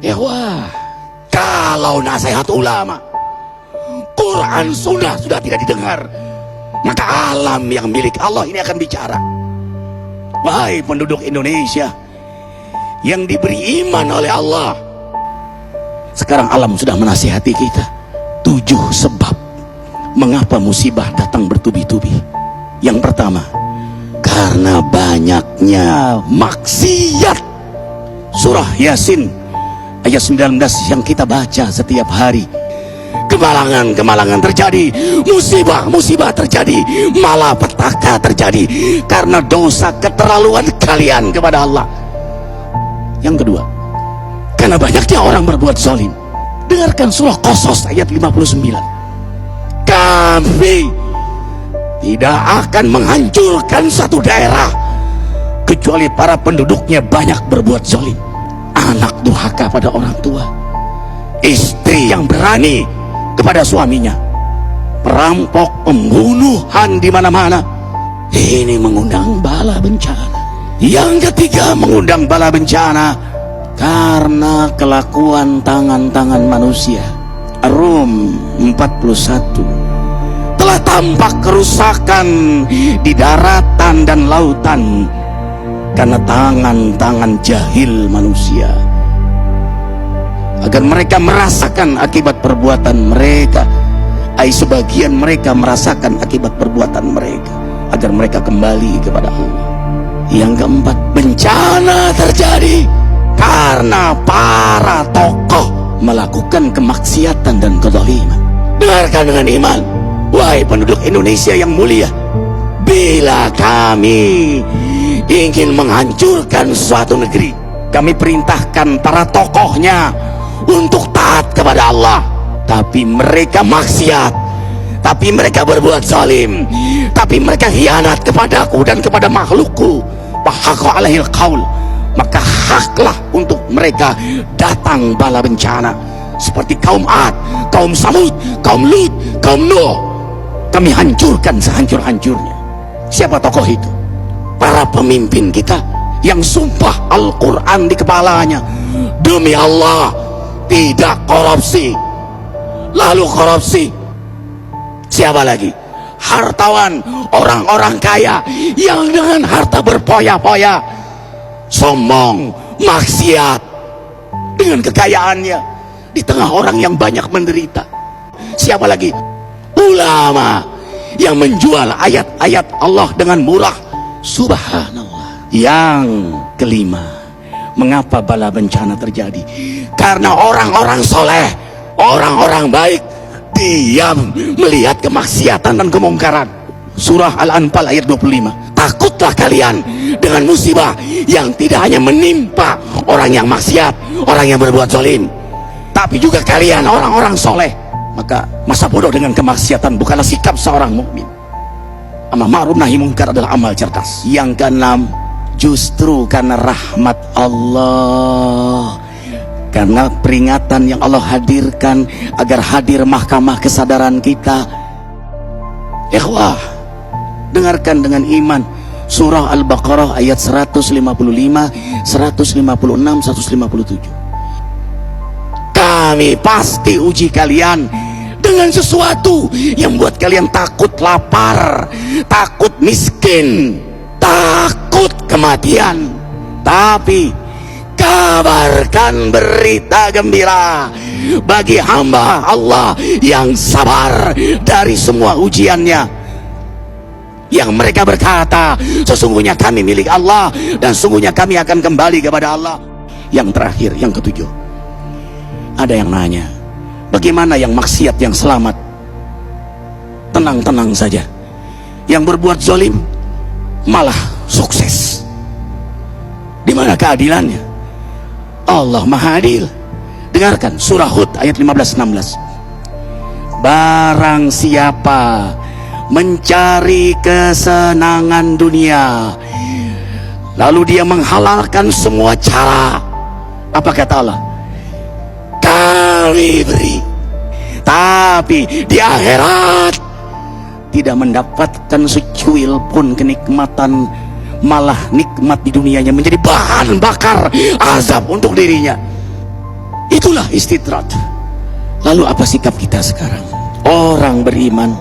Ya wah, kalau nasihat ulama, Quran sudah tidak didengar, maka alam yang milik Allah ini akan bicara. Wahai penduduk Indonesia yang diberi iman oleh Allah, sekarang alam sudah menasihati kita 7 sebab mengapa musibah datang bertubi-tubi. Yang pertama, karena banyaknya maksiat. Surah Yasin ayat 19 yang kita baca setiap hari. Kemalangan terjadi, musibah terjadi, malapetaka terjadi karena dosa keterlaluan kalian kepada Allah. Yang kedua, karena banyaknya orang berbuat zalim. Dengarkan surah Qasas ayat 59. Kami tidak akan menghancurkan satu daerah kecuali para penduduknya banyak berbuat zalim. Anak durhaka pada orang tua, istri yang berani kepada suaminya, perampok, pembunuhan di mana-mana. Ini mengundang bala bencana. Yang ketiga, mengundang bala bencana karena kelakuan tangan-tangan manusia. Rum 41. Telah tampak kerusakan di daratan dan lautan karena tangan-tangan jahil manusia, agar mereka merasakan akibat perbuatan mereka. Sebagian mereka merasakan akibat perbuatan mereka, agar mereka kembali kepada Allah. Yang keempat, bencana terjadi karena para tokoh melakukan kemaksiatan dan kezaliman. Dengarkan dengan iman, wahai penduduk Indonesia yang mulia, bila kami ingin menghancurkan suatu negeri, kami perintahkan para tokohnya untuk taat kepada Allah, tapi mereka maksiat, tapi mereka berbuat zalim, tapi mereka khianat kepadaku dan kepada makhlukku. Fahaqa alaihil qaul, maka haklah untuk mereka datang bala bencana seperti kaum Ad, kaum Samud, kaum Lut, kaum Nuh. Kami hancurkan sehancur-hancurnya. Siapa tokoh itu? Para pemimpin kita yang sumpah Al-Quran di kepalanya, demi Allah tidak korupsi, lalu korupsi. Siapa lagi? Hartawan, orang-orang kaya yang dengan harta berpoya-poya, sombong, maksiat dengan kekayaannya di tengah orang yang banyak menderita. Siapa lagi? Ulama yang menjual ayat-ayat Allah dengan murah. Subhanallah. Yang kelima, mengapa bala bencana terjadi? Karena orang-orang soleh, orang-orang baik diam melihat kemaksiatan dan kemungkaran. Surah Al-Anfal ayat 25. Takutlah kalian dengan musibah yang tidak hanya menimpa orang yang maksiat, orang yang berbuat zalim, tapi juga kalian orang-orang soleh. Maka masa bodoh dengan kemaksiatan bukanlah sikap seorang mukmin. Amar ma'ruf nahi munkar adalah amal cerdas. Yang keenam, justru karena rahmat Allah, karena peringatan yang Allah hadirkan agar hadir mahkamah kesadaran kita. Ikhwah, dengarkan dengan iman surah Al-Baqarah ayat 155, 156, 157. Kami pasti uji kalian dengan sesuatu yang buat kalian takut lapar, takut miskin, takut kematian. Tapi kabarkan berita gembira bagi hamba Allah yang sabar dari semua ujiannya, yang mereka berkata, sesungguhnya kami milik Allah dan sungguhnya kami akan kembali kepada Allah. Yang terakhir, yang ketujuh, ada yang nanya, bagaimana yang maksiat yang selamat? Tenang-tenang saja. Yang berbuat zalim malah sukses. Di mana keadilannya? Allah Maha Adil. Dengarkan surah Hud ayat 15-16. Barang siapa mencari kesenangan dunia, lalu dia menghalalkan semua cara, apa kata Allah? Kami beri, tapi di akhirat tidak mendapatkan secuil pun kenikmatan, malah nikmat di dunianya menjadi bahan bakar azab untuk dirinya. Itulah istidrat. Lalu apa sikap kita sekarang? Orang beriman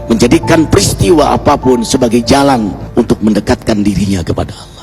menjadikan peristiwa apapun sebagai jalan untuk mendekatkan dirinya kepada Allah.